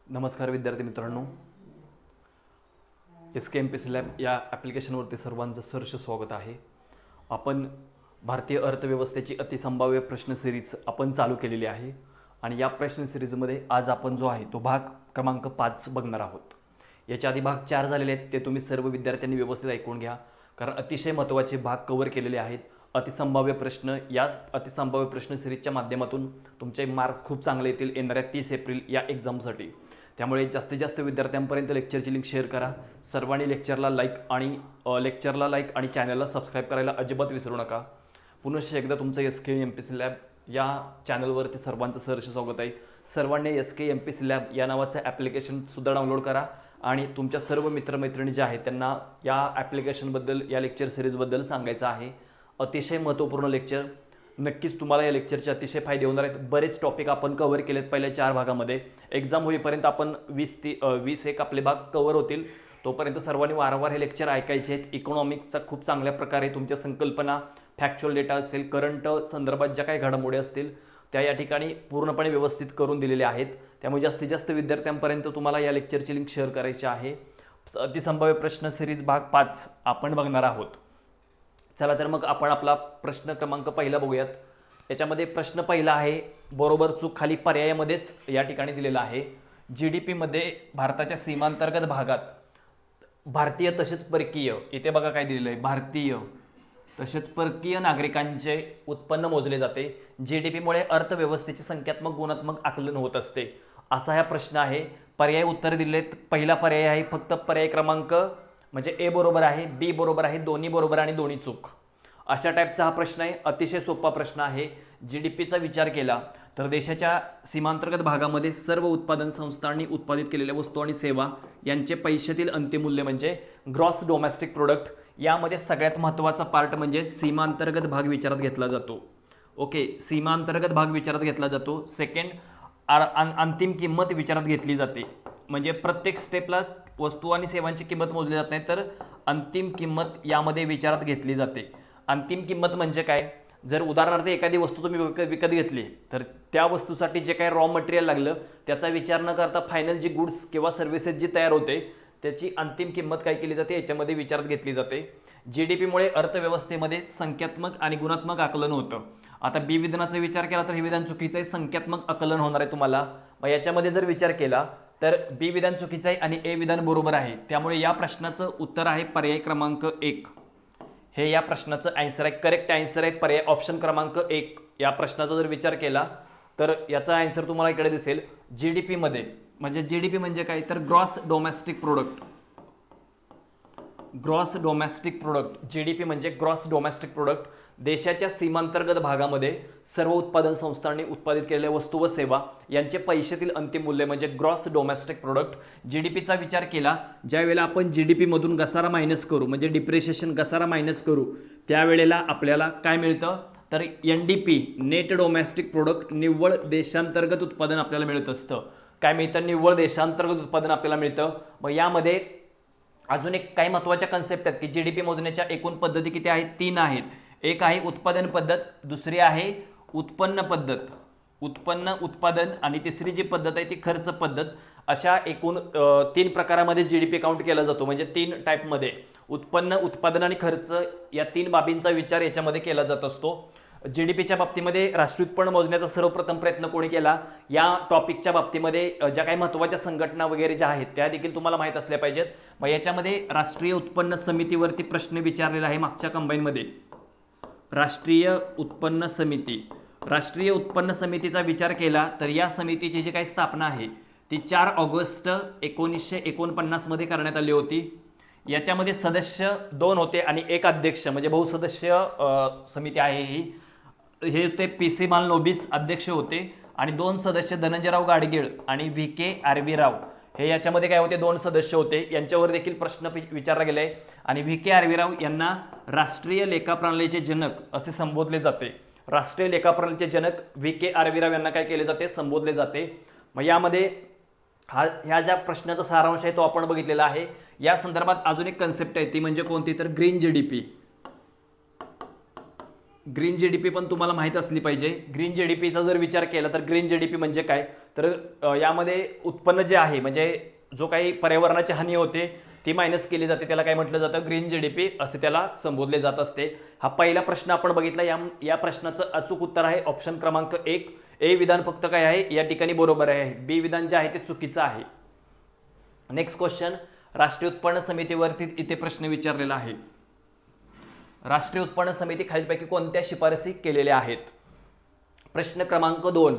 नमस्कार विद्यार्थी मित्रांनो, SKMPC लॅब या ॲप्लिकेशनवरती सर्वांचं सहर्ष स्वागत आहे. आपण भारतीय अर्थव्यवस्थेची अतिसंभाव्य प्रश्न सिरीज आपण चालू केलेली आहे आणि या प्रश्न सिरीजमध्ये आज आपण जो आहे तो भाग क्रमांक 5 बघणार आहोत. याच्या आधी भाग 4 झालेले आहेत, ते तुम्ही सर्व विद्यार्थ्यांनी व्यवस्थित ऐकून घ्या, कारण अतिशय महत्त्वाचे भाग कव्हर केलेले आहेत. अतिसंभाव्य प्रश्न या अतिसंभाव्य प्रश्न सिरीजच्या माध्यमातून तुमचे मार्क्स खूप चांगले येतील येणाऱ्या 30 एप्रिल या एक्झामसाठी. त्यामुळे जास्तीत जास्त विद्यार्थ्यांपर्यंत लेक्चरची लिंक शेअर करा. सर्वांनी लेक्चरला लाईक आणि चॅनलला सबस्क्राईब करायला अजिबात विसरू नका. पुनश्च एकदा तुमचं SKMPC लॅब या चॅनलवरती सर्वांचं सहर्ष स्वागत आहे. सर्वांनी SKMPC लॅब या नावाचं ॲप्लिकेशनसुद्धा डाउनलोड करा आणि तुमच्या सर्व मित्रमैत्रिणी जे आहेत त्यांना या ॲप्लिकेशनबद्दल, या लेक्चर सिरीजबद्दल सांगायचं आहे. अतिशय महत्त्वपूर्ण लेक्चर, नक्कीच तुम्हाला या लेक्चरचे अतिशय फायदे होणार आहेत. बरेच टॉपिक आपण कव्हर केलेत पहिल्या 4 भागामध्ये. एक्झाम होईपर्यंत आपण 20 एक आपले भाग कव्हर होतील. तोपर्यंत सर्वांनी वारंवार हे लेक्चर ऐकायचे आहेत. इकॉनॉमिक्सचा खूप चांगल्या प्रकारे तुमच्या संकल्पना, फॅक्च्युअल डेटा असेल, करंट संदर्भात ज्या काही घडामोडी असतील त्या या ठिकाणी पूर्णपणे व्यवस्थित करून दिलेल्या आहेत. त्यामुळे जास्तीत जास्त विद्यार्थ्यांपर्यंत तुम्हाला या लेक्चरची लिंक शेअर करायची आहे. अतिसंभाव्य प्रश्न सिरीज भाग 5 आपण बघणार आहोत. चला तर मग आपण आपला प्रश्न क्रमांक पहिला बघूयात. याच्यामध्ये प्रश्न पहिला आहे, बरोबर चूक खाली पर्यायामध्येच या ठिकाणी दिलेला आहे. GDP मध्ये भारताच्या सीमांतर्गत भागात भारतीय तसेच परकीय, इथे बघा काय दिलेलं आहे, भारतीय तसेच परकीय नागरिकांचे उत्पन्न मोजले जाते. GDP मुळे अर्थव्यवस्थेचे संख्यात्मक गुणात्मक आकलन होत असते, असा हा प्रश्न आहे. पर्याय उत्तर दिलेत. पहिला पर्याय आहे फक्त पर्याय क्रमांक म्हणजे A बरोबर आहे, B बरोबर आहे, दोन्ही बरोबर आणि दोन्ही चूक, अशा टाईपचा हा प्रश्न आहे. अतिशय सोपा प्रश्न आहे. GDPचा विचार केला तर देशाच्या सीमांतर्गत भागामध्ये सर्व उत्पादन संस्थांनी उत्पादित केलेल्या वस्तू आणि सेवा यांचे पैशातील अंतिम मूल्य म्हणजे ग्रॉस डोमेस्टिक प्रोडक्ट. यामध्ये सगळ्यात महत्त्वाचा पार्ट म्हणजे सीमांतर्गत भाग विचारात घेतला जातो. ओके, सीमांतर्गत भाग विचारात घेतला जातो. सेकंड, अंतिम किंमत विचारात घेतली जाते. म्हणजे प्रत्येक स्टेपला वस्तू आणि सेवांची किंमत मोजली जात नाही, तर अंतिम किंमत यामध्ये विचारात घेतली जाते. अंतिम किंमत म्हणजे काय? जर उदाहरणार्थ एखादी वस्तू तुम्ही विकत घेतली तर त्या वस्तूसाठी जे काही रॉ मटेरियल लागलं त्याचा विचार न करता फायनल जी गुड्स किंवा सर्व्हिसेस जी तयार होते त्याची अंतिम किंमत काय केली जाते, याच्यामध्ये विचारात घेतली जाते. GDP मुळे अर्थव्यवस्थेमध्ये संख्यात्मक आणि गुणात्मक आकलन होतं. आता B विधानाचा विचार केला तर हे विधान चुकीचं आहे, संख्यात्मक आकलन होणार आहे तुम्हाला. मग याच्यामध्ये जर विचार केला तर B विधान चुकीचं आहे आणि A विधान बरोबर आहे. त्यामुळे या प्रश्नाचं उत्तर आहे पर्याय क्रमांक 1. हे या प्रश्नाचं आन्सर आहे, करेक्ट आन्सर आहे पर्याय ऑप्शन क्रमांक 1. या प्रश्नाचा जर विचार केला तर याचा आन्सर तुम्हाला इकडे दिसेल. GDP मध्ये म्हणजे GDP म्हणजे काय तर gross domestic product. Gross domestic product, GDP म्हणजे ग्रॉस डोमेस्टिक प्रोडक्ट. देशाच्या सीमांतर्गत भागामध्ये सर्व उत्पादन संस्थांनी उत्पादित केलेल्या वस्तू व सेवा यांचे पैशातील अंतिम मूल्य म्हणजे ग्रॉस डोमेस्टिक प्रोडक्ट. GDPचा विचार केला ज्यावेळेला आपण GDP मधून घसारा मायनस करू म्हणजे डिप्रिशिएशन घसारा मायनस करू त्यावेळेला आपल्याला काय मिळतं तर NDP नेट डोमेस्टिक प्रोडक्ट, निव्वळ देशांतर्गत उत्पादन आपल्याला मिळत असतं. काय मिळतं? निव्वळ देशांतर्गत उत्पादन आपल्याला मिळतं. मग यामध्ये अजून एक काही महत्त्वाच्या कन्सेप्ट आहेत की GDP मोजण्याच्या एकूण पद्धती किती आहेत? 3 आहेत. एक आहे उत्पादन पद्धत, दुसरी आहे उत्पन्न पद्धत, उत्पादन, आणि तिसरी जी पद्धत आहे ती खर्च पद्धत. अशा एकूण 3 प्रकारामध्ये GDP काउंट केला जातो. म्हणजे 3 टाईपमध्ये उत्पन्न, उत्पादन आणि खर्च या 3 बाबींचा विचार याच्यामध्ये केला जात असतो. GDPच्या बाबतीमध्ये राष्ट्रीय उत्पन्न मोजण्याचा सर्वप्रथम प्रयत्न कोणी केला? या टॉपिकच्या बाबतीमध्ये ज्या काही महत्त्वाच्या संघटना वगैरे ज्या आहेत त्या देखील तुम्हाला माहीत असल्या पाहिजेत. मग याच्यामध्ये राष्ट्रीय उत्पन्न समितीवरती प्रश्न विचारलेला आहे मागच्या कंबाईनमध्ये. राष्ट्रीय उत्पन्न समिती, राष्ट्रीय उत्पन्न समितीचा विचार केला तर या समितीची जी काही स्थापना आहे ती 4 ऑगस्ट 1949 मध्ये करण्यात आली होती. याच्यामध्ये सदस्य 2 होते आणि एक अध्यक्ष, म्हणजे बहुसदस्य समिती आहे ही. हे होते PC मालनोबिस अध्यक्ष होते आणि 2 सदस्य धनंजयराव गाडगीळ आणि VK आर्वीराव हे याच्यामध्ये काय होते, 2 सदस्य होते. यांच्यावर देखील प्रश्न विचारला गेलाय आणि VK आर्वीराव यांना राष्ट्रीय लेखा प्रणालीचे जनक असे संबोधले जाते. राष्ट्रीय लेखा प्रणालीचे जनक VK आर्वीराव यांना काय केले जाते, संबोधले जाते. मग यामध्ये ह्या ज्या प्रश्नाचा सारांश आहे तो आपण बघितलेला आहे. या संदर्भात अजून एक कन्सेप्ट आहे ती म्हणजे कोणती तर ग्रीन GDP. ग्रीन जीडीपी पण तुम्हाला माहीत असली पाहिजे. ग्रीन जीडीपीचा जर विचार केला तर ग्रीन जीडीपी म्हणजे काय, तर यामध्ये उत्पन्न जे आहे म्हणजे जो काही पर्यावरणाची हानी होते ती मायनस केली जाते, त्याला काय म्हटलं जातं, ग्रीन जीडीपी असे त्याला संबोधले जात असते. हा पहिला प्रश्न आपण बघितला. या प्रश्नाचं अचूक उत्तर आहे ऑप्शन क्रमांक 1. ए विधान फक्त काय आहे या ठिकाणी बरोबर आहे, बी विधान जे आहे ते चुकीचं आहे. नेक्स्ट क्वेश्चन, राष्ट्रीय उत्पन्न समितीवरती इथे प्रश्न विचारलेला आहे. राष्ट्रीय उत्पन्न समिती खालीलपैकी कोणत्या शिफारसी केलेल्या आहेत. प्रश्न क्रमांक 2,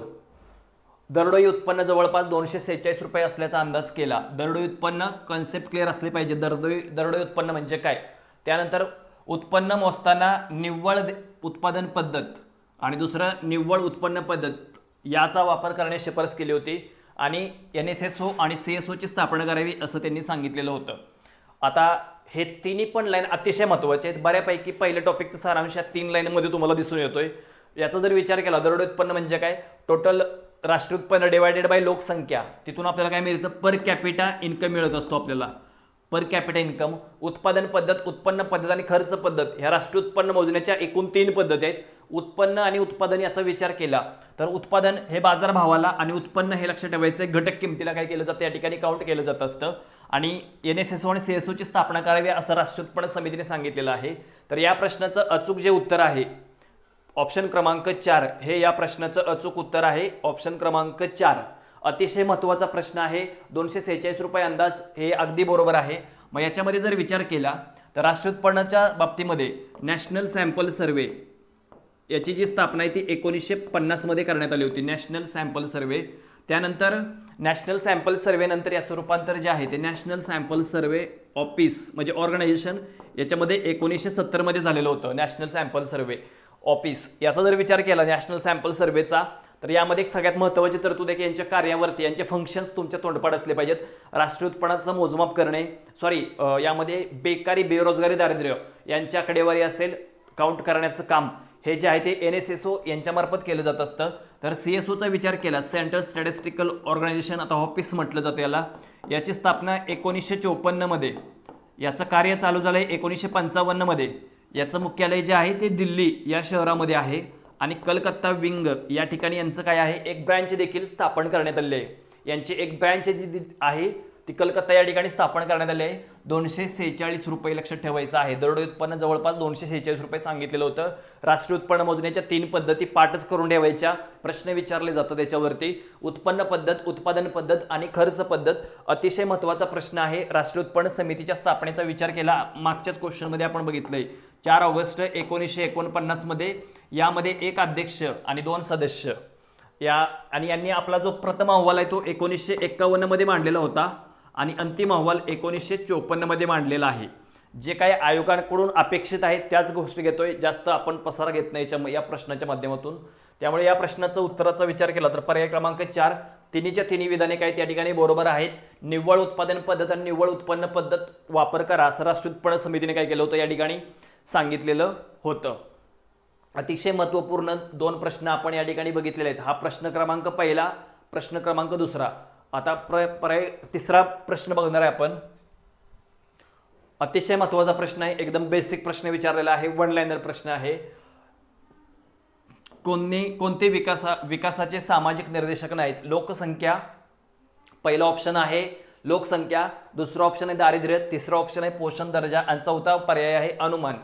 दरडोई उत्पन्न जवळपास 246 रुपये असल्याचा अंदाज केला. दरडोई उत्पन्न कन्सेप्ट क्लिअर असले पाहिजे. दरडोई उत्पन्न म्हणजे काय. त्यानंतर उत्पन्न मोजताना निव्वळ उत्पादन पद्धत आणि दुसरं निव्वळ उत्पन्न पद्धत याचा वापर करण्यास शिफारस केली होती आणि NSSO आणि CSO ची स्थापना करावी असं त्यांनी सांगितलेलं होतं. आता हे तिन्ही पण लाईन अतिशय महत्त्वाचे आहेत. बऱ्यापैकी पहिल्या टॉपिकचा सारांश या 3 लाईनमध्ये तुम्हाला दिसून येतोय. याचा जर विचार केला, दरडोई उत्पन्न म्हणजे काय, टोटल राष्ट्रीय उत्पन्न डिवायडेड बाय लोकसंख्या, तिथून आपल्याला काय मिळतं, पर कॅपिटा इन्कम मिळत असतो आपल्याला, पर कॅपिटा इन्कम. उत्पादन पद्धत, उत्पन्न पद्धत आणि खर्च पद्धत ह्या राष्ट्रीय उत्पन्न मोजण्याच्या एकूण 3 पद्धती आहेत. उत्पन्न आणि उत्पादन याचा विचार केला तर उत्पादन हे बाजारभावाला आणि उत्पन्न हे लक्षात ठेवायचं घटक किमतीला काय केलं जातं या ठिकाणी काउंट केलं जात असतं. आणि NSSO आणि CSO ची स्थापना करावी असं राष्ट्रीय उत्पन्न समितीने सांगितलेलं आहे. तर या प्रश्नाचं अचूक जे उत्तर आहे ऑप्शन क्रमांक 4 हे या प्रश्नाचं अचूक उत्तर आहे. ऑप्शन क्रमांक 4 अतिशय महत्त्वाचा प्रश्न आहे. 246 रुपये अंदाज हे अगदी बरोबर आहे. मग याच्यामध्ये जर विचार केला तर राष्ट्रीय उत्पन्नाच्या बाबतीमध्ये नॅशनल सॅम्पल सर्वे याची जी स्थापना आहे ती 1950 मध्ये करण्यात आली होती. नॅशनल सॅम्पल सर्वे. त्यानंतर नॅशनल सॅम्पल सर्वे नंतर याचं रूपांतर जे आहे ते नॅशनल सॅम्पल सर्वे ऑफिस म्हणजे ऑर्गनायझेशन याच्यामध्ये 1970 मध्ये झालेलं होतं. नॅशनल सॅम्पल सर्वे ऑफिस याचा जर विचार केला नॅशनल सॅम्पल सर्वेचा तर यामध्ये एक सगळ्यात महत्त्वाची तरतूद आहे की यांच्या कार्यावरती यांचे फंक्शन्स तुमच्या तोंडपाठ असले पाहिजेत. राष्ट्रीय उत्पन्नाचं मोजमाप करणे, यामध्ये बेकारी, बेरोजगारी, दारिद्र्य यांच्या आकडेवारी असेल, काउंट करण्याचं काम हे जे आहे ते NSSO यांच्यामार्फत केलं जात असतं. तर CSOचा विचार केला, सेंट्रल स्टॅटिस्टिकल ऑर्गनायझेशन, आता ऑफिस म्हटलं जातं याला, याची स्थापना 1954 मध्ये, याचं कार्य चालू झालंय 1955 मध्ये. याचं मुख्यालय जे आहे ते दिल्ली या शहरामध्ये आहे आणि कलकत्ता विंग या ठिकाणी यांचं काय आहे एक ब्रँच देखील स्थापन करण्यात आली आहे. यांची एक ब्रँच जी आहे ती कलकत्ता या ठिकाणी स्थापन करण्यात आली आहे. 246 रुपये लक्षात ठेवायचं आहे. दरडोई उत्पन्न जवळपास 246 रुपये सांगितलेलं होतं. राष्ट्रीय उत्पन्न मोजण्याच्या 3 पद्धती पाठच करून ठेवायच्या. प्रश्न विचारले जातात त्याच्यावरती. उत्पन्न पद्धत, उत्पादन पद्धत आणि खर्च पद्धत अतिशय महत्त्वाचा प्रश्न आहे. राष्ट्रीय उत्पन्न समितीच्या स्थापनेचा विचार केला मागच्याच क्वेश्चनमध्ये आपण बघितलंय 4 ऑगस्ट 1949 मध्ये. यामध्ये 1 अध्यक्ष आणि 2 सदस्य आणि यांनी आपला जो प्रथम अहवाल आहे तो 1951 मध्ये मांडलेला होता आणि अंतिम अहवाल 1954 मध्ये मांडलेला आहे. जे काही आयोगाकडून अपेक्षित आहे त्याच गोष्टी घेतोय, जास्त आपण पसारा घेत नाही या प्रश्नाच्या माध्यमातून. त्यामुळे या प्रश्नाचा उत्तराचा विचार केला तर पर्याय क्रमांक 4 तिन्हीच्या तिन्ही विधाने काय त्या ठिकाणी बरोबर आहेत. निव्वळ उत्पादन पद्धत आणि निव्वळ उत्पन्न पद्धत वापर करा असं राष्ट्रीय उत्पन्न समितीने काय केलं होतं या ठिकाणी सांगितलेलं होतं. अतिशय महत्त्वपूर्ण 2 प्रश्न आपण या ठिकाणी बघितलेले आहेत. हा प्रश्न क्रमांक पहिला, प्रश्न क्रमांक दुसरा. आता तिसरा प्रश्न बघणार आहे आपण. अतिशय महत्त्वाचा प्रश्न आहे, एकदम बेसिक प्रश्न विचारलेला आहे, 1 लाइनर प्रश्न आहे. कोणते विकासाचे सामाजिक निर्देशक नाहीत. लोकसंख्या पहिला ऑप्शन आहे लोकसंख्या, दुसरा ऑप्शन आहे दारिद्र्य, तिसरा ऑप्शन आहे पोषण दर्जा आणि चौथा पर्याय आहे अनुमान.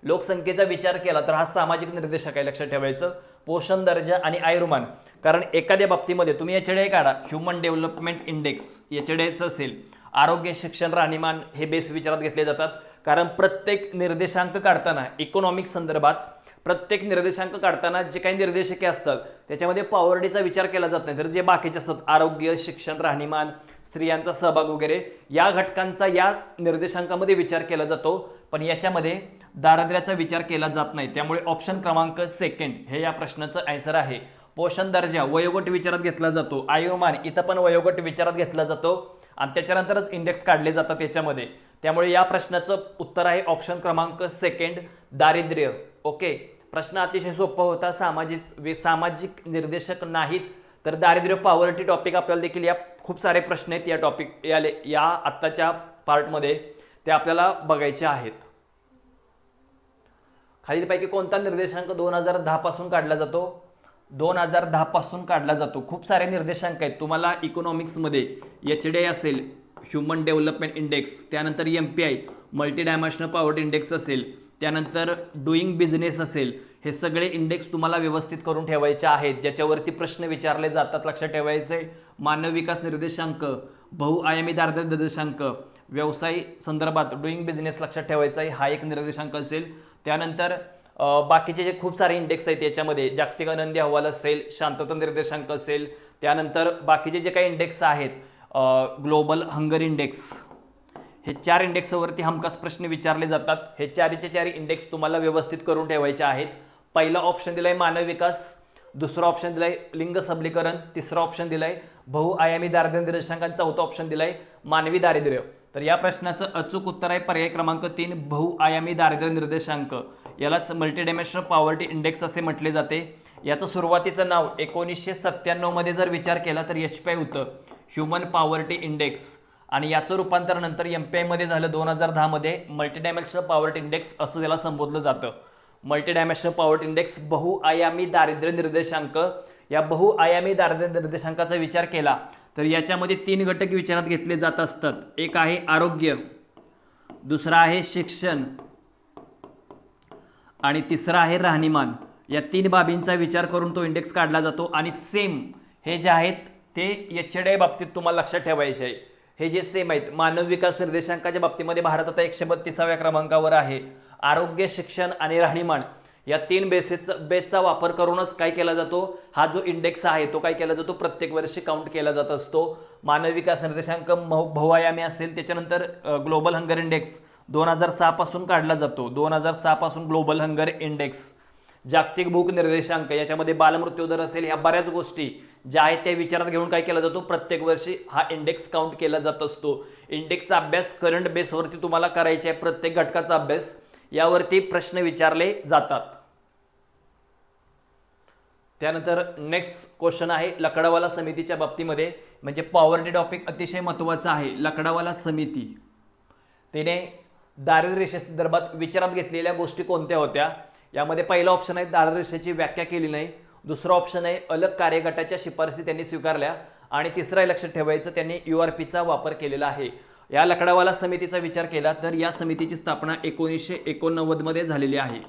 लोकसंख्येचा विचार केला तर हा सामाजिक निर्देशक आहे लक्षात ठेवायचं, पोषण दर्जा आणि आयुर्मान. कारण एखाद्या बाबतीमध्ये तुम्ही HDI काढा, ह्युमन डेव्हलपमेंट इंडेक्स HDI असेल, आरोग्य, शिक्षण, राहणीमान हे बेस विचारात घेतले जातात. कारण प्रत्येक निर्देशांक काढताना इकॉनॉमिक संदर्भात प्रत्येक निर्देशांक काढताना जे काही निर्देशके असतात त्याच्यामध्ये पॉवर्टीचा विचार केला जात नाही, तर जे बाकीचे असतात आरोग्य, शिक्षण, राहणीमान, स्त्रियांचा सहभाग वगैरे या घटकांचा या निर्देशांकामध्ये विचार केला जातो, पण याच्यामध्ये दारिद्र्याचा विचार केला जात नाही. त्यामुळे ऑप्शन क्रमांक 2 हे या प्रश्नाचं आन्सर आहे. पोषण दर्जा वयोगट विचारात घेतला जातो, आयुर्मान इथं पण वयोगट विचारात घेतला जातो आणि त्याच्यानंतरच इंडेक्स काढले जातात याच्यामध्ये. त्यामुळे या प्रश्नाचं उत्तर आहे ऑप्शन क्रमांक 2 दारिद्र्य. ओके, प्रश्न अतिशय सोपा होता. सामाजिक निर्देशक नाहीत तर दारिद्र्य, पॉवर्टी टॉपिक आपल्याला देखील या खूप सारे प्रश्न आहेत या टॉपिक या आत्ताच्या पार्टमध्ये ते आपल्याला बघायचे आहेत. खालीलपैकी कोणता निर्देशांक 2010 पासून काढला जातो? 2010 पासून काढला जातो. खूप सारे निर्देशांक आहेत. तुम्हाला इकॉनॉमिक्समध्ये HDI असेल, ह्युमन डेव्हलपमेंट इंडेक्स, त्यानंतर MPI multi dimensional poverty index असेल, त्यानंतर डुईंग बिझनेस असेल, हे सगळे इंडेक्स तुम्हाला व्यवस्थित करून ठेवायचे आहेत, ज्याच्यावरती प्रश्न विचारले जातात. लक्षात ठेवायचे. मानव विकास निर्देशांक, बहुआयामी दारिद्र्य निर्देशांक, व्यवसाय संदर्भात डुईंग बिझनेस लक्षात ठेवायचा आहे, हा एक निर्देशांक असेल. त्यानंतर बाकीचे जे खूप सारे इंडेक्स आहेत याच्यामध्ये जागतिक आनंदी अहवाल असेल, शांतता निर्देशांक असेल, त्यानंतर बाकीचे जे काही इंडेक्स आहेत, ग्लोबल हंगर इंडेक्स, हे 4 इंडेक्सवरती हमखास प्रश्न विचारले जातात. हे 4 इंडेक्स तुम्हाला व्यवस्थित करून ठेवायचे आहेत. पहिला ऑप्शन दिलाय मानव विकास, दुसरा ऑप्शन दिलाय लिंग सबलीकरण, तिसरा ऑप्शन दिलाय बहुआयामी दारिद्र्य निर्देशांक आणि चौथा ऑप्शन दिलाय मानवी दारिद्र्य. तर या प्रश्नाचं अचूक उत्तर आहे पर्याय क्रमांक 3, बहुआयामी दारिद्र्य निर्देशांक. यालाच मल्टी डायमेन्शनल पॉवर्टी इंडेक्स असे म्हटले जाते. याचं सुरुवातीचं नाव 1997 मध्ये जर विचार केला तर HPI होतं, ह्युमन पॉवर्टी इंडेक्स, आणि याचं रूपांतर नंतर MPI मध्ये झालं 2010 मध्ये, मल्टी डायमेन्शनल पॉवर्टी इंडेक्स असं त्याला संबोधलं जातं. मल्टी डायमेन्शनल पॉवर्टी इंडेक्स, बहुआयामी दारिद्र्य निर्देशांक. या बहुआयामी दारिद्र्य निर्देशांकाचा विचार केला तर याच्यामध्ये 3 घटक विचारात घेतले जात असतात. एक आहे आरोग्य, दुसरा आहे शिक्षण आणि तिसरा आहे राहणीमान. या 3 बाबींचा विचार करून तो इंडेक्स काढला जातो. आणि सेम हे जे आहेत ते HDI बाबतीत तुम्हाला लक्षात ठेवायचे आहे. हे जे सेम आहेत, मानव विकास निर्देशांकाच्या बाबतीमध्ये भारत आता 132व्या क्रमांकावर आहे. आरोग्य, शिक्षण आणि राहणीमान या 3 बेसचा वापर करूनच काय केला जातो, हा जो इंडेक्स आहे तो काय केला जातो, प्रत्येक वर्षी काउंट केला जात असतो. मानव विकास निर्देशांक बहुआयामी असेल, त्याच्यानंतर ग्लोबल हंगर इंडेक्स 2006 पासून काढला जातो. 2006 पासून ग्लोबल हंगर इंडेक्स. जागतिक भूक निर्देशांक, याच्यामध्ये बालमृत्यू दर असेल, ह्या बऱ्याच गोष्टी ज्या आहेत त्या विचारात घेऊन काय केला जातो, प्रत्येक वर्षी हा इंडेक्स काउंट केला जात असतो. इंडेक्सचा अभ्यास करंट बेसवरती तुम्हाला करायचा आहे. प्रत्येक घटकाचा अभ्यास यावरती प्रश्न विचारले जातात. त्यानंतर नेक्स्ट क्वेश्चन आहे लकडावाला समितीच्या बाबतीमध्ये, म्हणजे पॉवर्टी टॉपिक अतिशय महत्त्वाचा आहे. लकडावाला समिती तिने दारिद्र्य रेषेसंदर्भात विचारात घेतलेल्या गोष्टी कोणत्या होत्या? यामध्ये पहिला ऑप्शन आहे दारिद्र्य रेषेची व्याख्या केली नाही, दुसरा ऑप्शन आहे अलग कार्यगटाच्या शिफारसी त्यांनी स्वीकारल्या, आणि तिसरा आहे लक्षात ठेवायचं त्यांनी URPचा वापर केलेला आहे. या लकडावाला समितीचा विचार केला तर या समितीची स्थापना 1989 मध्ये झालेली आहे.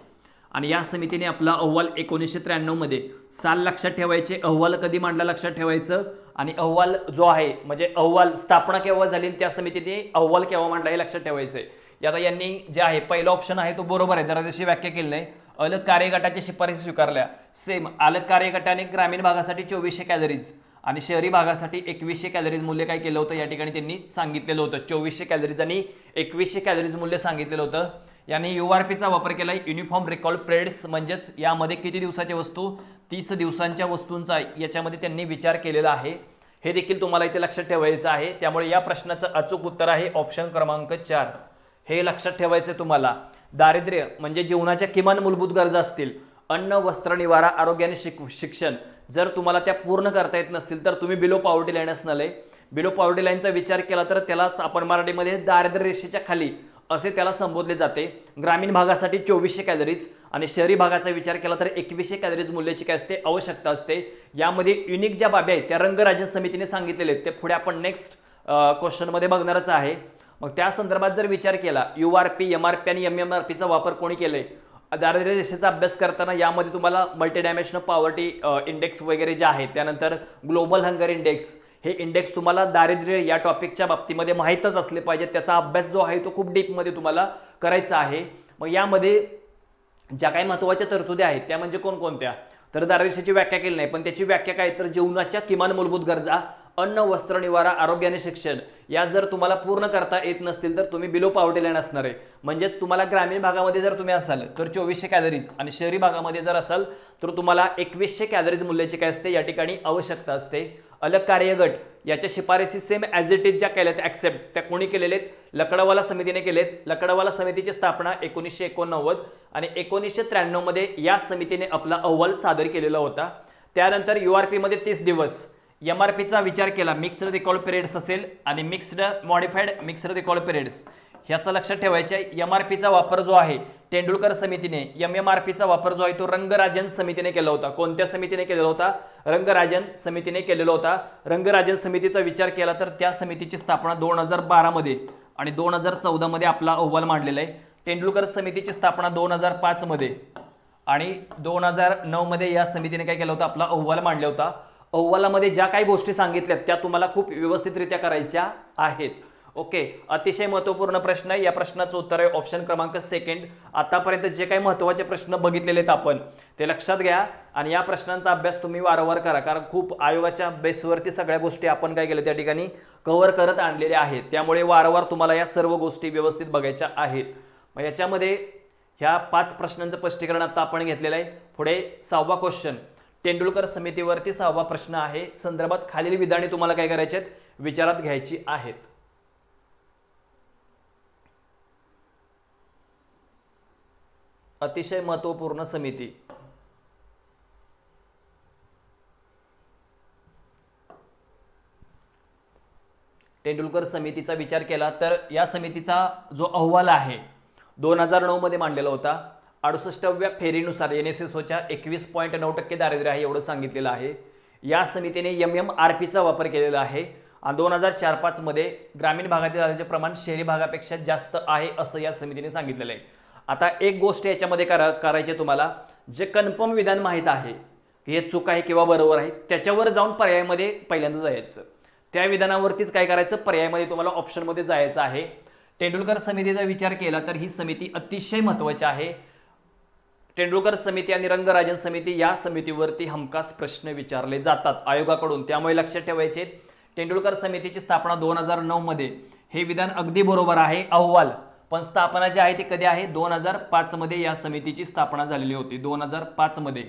आणि या समितीने आपला अहवाल 1993 मध्ये, साल लक्षात ठेवायचे, अहवाल कधी मांडला लक्षात ठेवायचं, आणि अहवाल जो आहे म्हणजे अहवाल स्थापना केव्हा झाली, त्या समितीने अहवाल केव्हा मांडला हे लक्षात ठेवायचंय. आता यांनी जे आहे पहिला ऑप्शन आहे तो बरोबर आहे, दारिद्र्याची व्याख्या केली नाही, अलग कार्यगटाच्या शिफारसी स्वीकारल्या. सेम अलग कार्यगटाने ग्रामीण भागासाठी 2400 कॅलरीज आणि शहरी भागासाठी 2100 कॅलरीज मूल्य काय केलं होतं, या ठिकाणी त्यांनी सांगितलेलं होतं. 2400 कॅलरीज आणि 2100 कॅलरीज मूल्य सांगितलेलं होतं. यांनी URPचा वापर केलाय, युनिफॉर्म रिकॉल पिरियड्स, म्हणजेच यामध्ये किती दिवसाच्या वस्तू, 30 दिवसांच्या वस्तूंचा याच्यामध्ये त्यांनी विचार केलेला आहे. हे देखील तुम्हाला इथे लक्षात ठेवायचं आहे. त्यामुळे या प्रश्नाचं अचूक उत्तर आहे ऑप्शन क्रमांक 4. हे लक्षात ठेवायचं तुम्हाला. दारिद्र्य म्हणजे जीवनाच्या किमान मूलभूत गरजा असतील, अन्न, वस्त्र, निवारा, आरोग्य आणि शिक्षण, जर तुम्हाला त्या पूर्ण करता येत नसतील तर तुम्ही बिलो पॉवर्टी लाईन असणारे. बिलो पॉवर्टी लाईनचा विचार केला तर त्यालाच आपण मराठीमध्ये दारिद्र्य रेषेच्या खाली असे त्याला संबोधले जाते. ग्रामीण भागासाठी 2400 कॅलरीज आणि शहरी भागाचा विचार केला तर 2100 कॅलरीज मूल्याची काय असते, आवश्यकता असते. यामध्ये युनिक ज्या बाबी आहेत त्या रंगराजन समितीने सांगितलेले आहेत, ते पुढे आपण नेक्स्ट क्वेश्चनमध्ये बघणारच आहे. मग त्या संदर्भात जर विचार केला, URP, MRP आणि MMRPचा वापर कोणी केलाय दारिद्र्य रेषेचा अभ्यास करताना, यामध्ये तुम्हाला मल्टी डायमेन्शनल पॉवर्टी इंडेक्स वगैरे जे आहेत, त्यानंतर ग्लोबल हंगर इंडेक्स, हे इंडेक्स तुम्हाला दारिद्र्य या टॉपिकच्या बाबतीमध्ये माहीतच असले पाहिजे. त्याचा अभ्यास जो आहे तो खूप डीपमध्ये तुम्हाला करायचा आहे. मग यामध्ये ज्या काही महत्त्वाच्या तरतुदी आहेत त्या म्हणजे कोणकोणत्या, तर दारिद्र्य रेषेची व्याख्या केली नाही, पण त्याची व्याख्या काय, तर जीवनाच्या किमान मूलभूत गरजा, अन्न, वस्त्र, निवारा, आरोग्य आणि शिक्षण, या जर तुम्हाला पूर्ण करता येत नसतील तर तुम्ही बिलो पॉवर्टी लाईन असणार आहे. म्हणजेच तुम्हाला ग्रामीण भागामध्ये जर तुम्ही असाल तर 2400 कॅलरीज आणि शहरी भागामध्ये जर असाल तर तुम्हाला 2100 कॅलरीज मूल्याची काय असते, या ठिकाणी आवश्यकता असते. अलग कार्यगट याच्या शिफारसी सेम ॲज इट इज ज्या केल्यात ॲक्सेप्ट, त्या कोणी केलेले आहेत, लकडावाला समितीने केलेत. लकडावाला समितीची स्थापना 1989 आणि 1993 मध्ये या समितीने आपला अहवाल सादर केलेला होता. त्यानंतर URP मध्ये 30 दिवस, MRPचा विचार केला, मिक्स्ड रिकॉल पिरियड्स असेल आणि mixed modified mixed recall periods, ह्याचं लक्षात ठेवायचं आहे, MRPचा वापर जो आहे तेंडुलकर समितीने, MMRPचा वापर जो आहे तो रंगराजन समितीने केला होता. कोणत्या समितीने केलेला होता? रंगराजन समितीने केलेला होता. रंगराजन समितीचा विचार केला तर त्या समितीची स्थापना 2012 मध्ये आणि 2014 मध्ये आपला अहवाल मांडलेला आहे. तेंडुलकर समितीची स्थापना 2005 मध्ये आणि 2009 मध्ये या समितीने काय केलं होतं? आपला अहवाल मांडला होता. अहवालामध्ये ज्या काही गोष्टी सांगितल्यात त्या तुम्हाला खूप व्यवस्थितरित्या करायच्या आहेत. ओके, अतिशय महत्त्वपूर्ण प्रश्न आहे. या प्रश्नाचं उत्तर आहे ऑप्शन क्रमांक सेकंड. आतापर्यंत जे काही महत्त्वाचे प्रश्न बघितलेले आहेत आपण ते लक्षात घ्या आणि या प्रश्नांचा अभ्यास तुम्ही वारंवार करा, कारण खूप आयोगाच्या बेसवरती सगळ्या गोष्टी आपण काय केल्या त्या ठिकाणी कव्हर करत आणलेल्या आहेत. त्यामुळे वारंवार तुम्हाला या सर्व गोष्टी व्यवस्थित बघायच्या आहेत. मग याच्यामध्ये ह्या 5 प्रश्नांचं स्पष्टीकरण आता आपण घेतलेलं आहे. पुढे 6वा क्वेश्चन, तेंडुलकर समितीवरती 6वा प्रश्न आहे. संदर्भात खालील विधाने तुम्हाला काय करायची आहेत? विचारात घ्यायची आहेत. अतिशय महत्त्वपूर्ण समिती. तेंडुलकर समितीचा विचार केला तर या समितीचा जो अहवाल आहे 2009 मध्ये मांडलेला होता. 68व्या फेरीनुसार NSSOच्या 21.9% दारिद्र्य आहे एवढं सांगितलेलं आहे. या समितीने MMRPचा वापर केलेला आहे आणि 2004-05 मध्ये ग्रामीण भागातील दारिद्र्याचे प्रमाण शहरी भागापेक्षा जास्त आहे असं या समितीने सांगितलेलं आहे. आता एक गोष्ट याच्यामध्ये करायची तुम्हाला, जे कन्फर्म विधान माहीत आहे की हे चूक आहे किंवा बरोबर आहे त्याच्यावर जाऊन पर्यायामध्ये पहिल्यांदा जायचं. त्या विधानावरतीच काय करायचं? पर्यायामध्ये तुम्हाला ऑप्शनमध्ये जायचं आहे. तेंडुलकर समितीचा विचार केला तर ही समिती अतिशय महत्त्वाची आहे. तेंडुलकर समिती आणि रंगराजन समिती या समितीवरती हमखास प्रश्न विचारले जातात आयोगाकडून. त्यामुळे लक्षात ठेवायचे, तेंडुलकर समितीची स्थापना 2009 मध्ये, हे विधान अगदी बरोबर आहे अहवाल, पण स्थापना जी आहे ती कधी आहे? 2005 मध्ये या समितीची स्थापना झालेली होती. 2005 मध्ये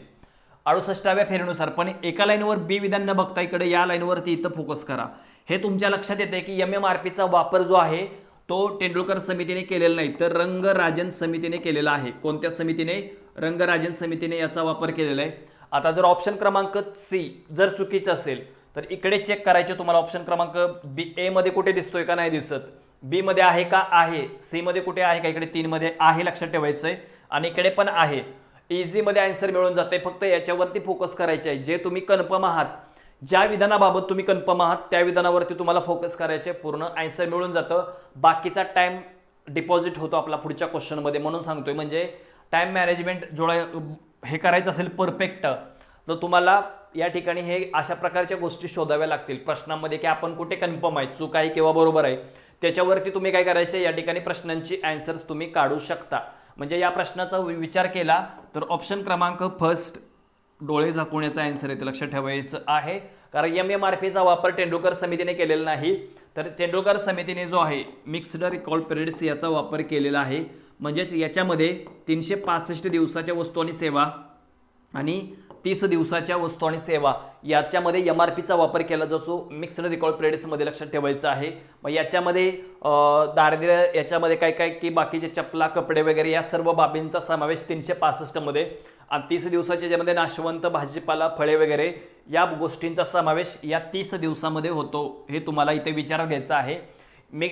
68व्या फेरीनुसार. पण एका लाईनवर बी विधान न बघता इकडे या लाईनवरती इथं फोकस करा. हे तुमच्या लक्षात येते की MMRPचा वापर जो आहे तो तेंडुलकर समितीने केलेला नाही तर रंगराजन समितीने केलेला आहे. कोणत्या समितीने? रंगराजन समितीने याचा वापर केलेला आहे. आता जर ऑप्शन क्रमांक सी जर चुकीचं असेल तर इकडे चेक करायचे तुम्हाला. ऑप्शन क्रमांक बी ए मध्ये कुठे दिसतोय का नाही दिसत? बी मध्ये आहे का? आहे. सी मध्ये कुठे आहे का? इकडे 3 मध्ये आहे, लक्षात ठेवायचंय. आणि इकडे पण आहे. इझी मध्ये आन्सर मिळून जाते. फक्त याच्यावरती फोकस करायचे आहे. जे तुम्ही कन्फर्म आहात, ज्या विधानाबाबत तुम्ही कन्फर्म आहात त्या विधानावरती तुम्हाला फोकस करायचे, पूर्ण आन्सर मिळून जातं. बाकीचा टाइम डिपॉझिट होतो आपला पुढच्या क्वेश्चन मध्ये. म्हणून सांगतोय, म्हणजे टाइम मॅनेजमेंट हे करायचं असेल परफेक्ट तर तुम्हाला या ठिकाणी हे अशा प्रकारच्या गोष्टी शोधाव्या लागतील प्रश्नांमध्ये की आपण कुठे कन्फर्म आहे, चूक आहे किंवा बरोबर आहे. त्याच्यावरती तुम्ही काय करायचे, या ठिकाणी प्रश्नांची आन्सर्स तुम्ही काढू शकता. म्हणजे या प्रश्नाचा विचार केला तर ऑप्शन क्रमांक फर्स्ट डोळे झाकून आन्सर येते, लक्षात ठेवायचं आहे. कारण MMRPचा वापर तेंडुलकर समितीने केलेला नाही तर तेंडुलकर समितीने जो आहे मिक्स्ड रिकॉल पिरियड्स याचा वापर केलेला आहे. म्हणजेच याच्यामध्ये 365 दिवसाच्या वस्तू आणि सेवा आणि 30 दिवसाच्या वस्तू आणि सेवा याच्यामध्ये MRPचा वापर केला जातो मिक्स्ड रिकॉल पिरियड्समध्ये, लक्षात ठेवायचं आहे. मग याच्यामध्ये दारिद्र्य याच्यामध्ये काय काय की बाकीचे चपला, कपडे वगैरे या सर्व बाबींचा समावेश 365 मध्ये आणि 30 दिवसाच्या ज्यामध्ये नाशवंत भाजीपाला, फळे वगैरे या गोष्टींचा समावेश या 30 दिवसामध्ये होतो. हे तुम्हाला इथे विचारात घ्यायचं आहे.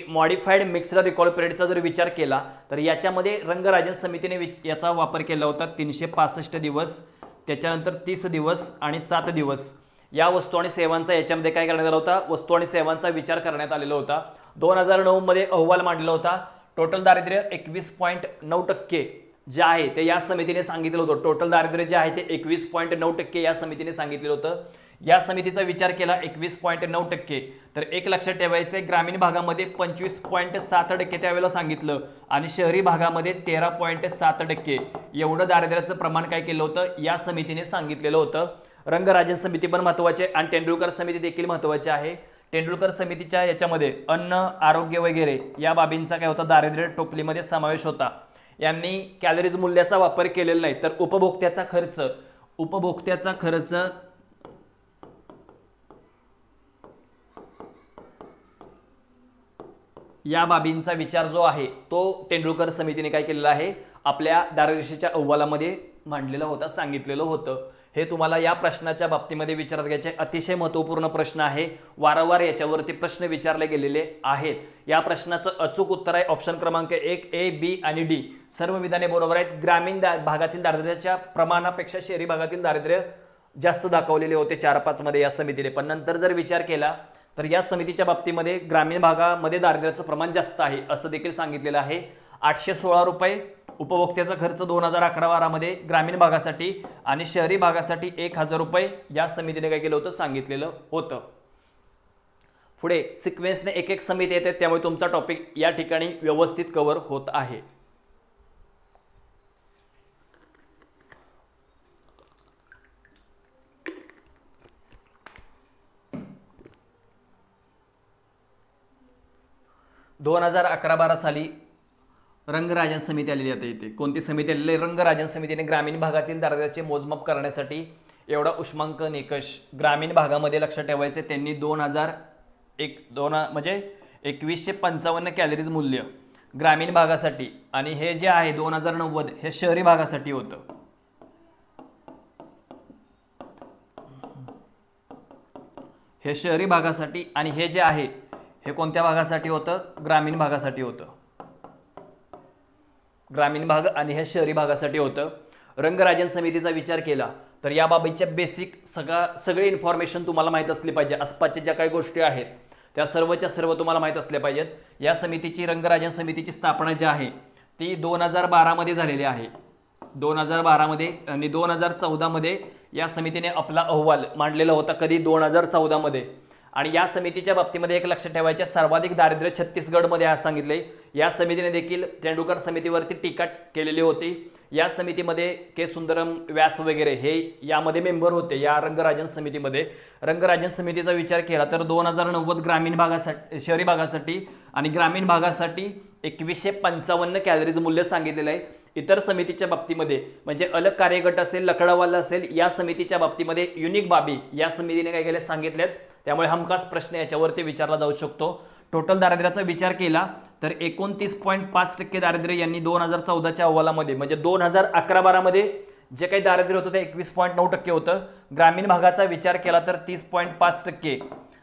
मॉडिफाईड मिक्स्ड रिकॉल पिरियडचा जर विचार केला तर याच्यामध्ये रंगराजन समितीने याचा वापर केला होता 365 दिवस, त्याच्यानंतर 30 दिवस आणि 7 दिवस. या वस्तू आणि सेवांचा याच्यामध्ये काय करण्यात आला होता? वस्तू आणि सेवांचा विचार करण्यात आलेला होता. 2009 मध्ये अहवाल मांडला होता. टोटल दारिद्र्य 21.9% जे आहे ते या समितीने सांगितलं होतं. टोटल दारिद्र्य जे आहे ते 21.9% या समितीने सांगितलेलं होतं. या समितीचा विचार केला 21.9%. तर एक लक्षात ठेवायचं आहे, ग्रामीण भागामध्ये 25.7% त्यावेळेला सांगितलं आणि शहरी भागामध्ये 13.7% एवढं दारिद्र्याचं प्रमाण काय केलं होतं? या समितीने सांगितलेलं होतं. रंगराजन समिती पण महत्त्वाची आहे आणि तेंडुलकर समिती देखील महत्त्वाची आहे. तेंडुलकर समितीच्या याच्यामध्ये अन्न, आरोग्य वगैरे या बाबींचा काय होता? दारिद्र्य टोपलीमध्ये समावेश होता. यांनी कॅलरीज मूल्याचा वापर केलेला नाही तर उपभोक्त्याचा खर्च या बाबींचा विचार जो आहे तो तेंडुलकर समितीने काय केलेला आहे? आपल्या दारिद्र्यरेषेच्या अहवालामध्ये मांडलेला होता, सांगितलेलं होतं. हे तुम्हाला या प्रश्नाच्या बाबतीमध्ये विचारात घ्यायचे अतिशय महत्त्वपूर्ण प्रश्न आहे. वारंवार याच्यावरती प्रश्न विचारले गेलेले आहेत. या प्रश्नाचं अचूक उत्तर आहे ऑप्शन क्रमांक 1 ए, बी आणि डी. सर्व विधाने बरोबर आहेत. ग्रामीण भागातील दारिद्र्याच्या प्रमाणापेक्षा शहरी भागातील दारिद्र्य जास्त दाखवलेले होते 4-5 मध्ये या समितीने. पण नंतर जर विचार केला तर या समितीच्या बाबतीमध्ये ग्रामीण भागामध्ये दारिद्र्याचं प्रमाण जास्त आहे असं देखील सांगितलेलं आहे. 816 रुपये उपभोक्त्याचा खर्च 2011-12 मध्ये ग्रामीण भागासाठी आणि शहरी भागासाठी 1000 रुपये या समितीने काय केलं होतं सांगितलेलं होतं. पुढे सिक्वेन्सने एक एक समिती येते त्यामुळे तुमचा टॉपिक या ठिकाणी व्यवस्थित कव्हर होत आहे. दोन 2011-12 साली रंगराजन समिती आलेली आहे. इथे कोणती समिती आलेली? रंगराजन समितीने ग्रामीण भागातील दारिद्र्याचे मोजमाप करण्यासाठी एवढा उष्मांक निकष ग्रामीण भागामध्ये लक्षात ठेवायचे. त्यांनी 2155 कॅलरीज मूल्य ग्रामीण भागासाठी आणि हे जे आहे 2090 हे शहरी भागासाठी होतं. हे शहरी भागासाठी आणि हे जे आहे हे कोणत्या भागासाठी होतं? ग्रामीण भागासाठी होतं. ग्रामीण भाग आणि हे शहरी भागासाठी होतं. रंगराजन समितीचा विचार केला तर याबाबतच्या बेसिक सगळे इन्फॉर्मेशन तुम्हाला माहीत असली पाहिजे. आसपासच्या ज्या काही गोष्टी आहेत त्या सर्वच्या सर्व तुम्हाला माहीत असल्या पाहिजेत. या समितीची रंगराजन समितीची स्थापना जी आहे ती 2012 मध्ये झालेली आहे. 2012 मध्ये आणि 2014 मध्ये या समितीने आपला अहवाल मांडलेला होता. कधी? 2014 मध्ये. आणि या समितीच्या बाबतीमध्ये एक लक्षात ठेवायचे सर्वाधिक दारिद्र्य छत्तीसगडमध्ये आज सांगितले. या समितीने देखील तेंडुलकर समितीवरती टीका केलेली होती. या समितीमध्ये के सुंदरम व्यास वगैरे हे यामध्ये मेंबर होते या रंगराजन समितीमध्ये. रंगराजन समितीचा विचार केला तर 2090 ग्रामीण भागासाठी शहरी भागासाठी आणि ग्रामीण भागासाठी 2155 कॅलरीज मूल्य सांगितलेलं आहे. इतर समितीच्या बाबतीमध्ये म्हणजे अलग कार्यगट असेल, लकडावाला असेल, या समितीच्या बाबतीमध्ये युनिक बाबी या समितीने काय केले सांगितलेत. त्यामुळे हमखास प्रश्न याच्यावरती विचारला जाऊ शकतो. टोटल दारिद्र्याचा विचार केला तर 29.5% दारिद्र्य यांनी 2014च्या अहवालामध्ये म्हणजे 2011-12 मध्ये जे काही दारिद्र्य होतं ते 21.9% होतं. ग्रामीण भागाचा विचार केला तर 30.5%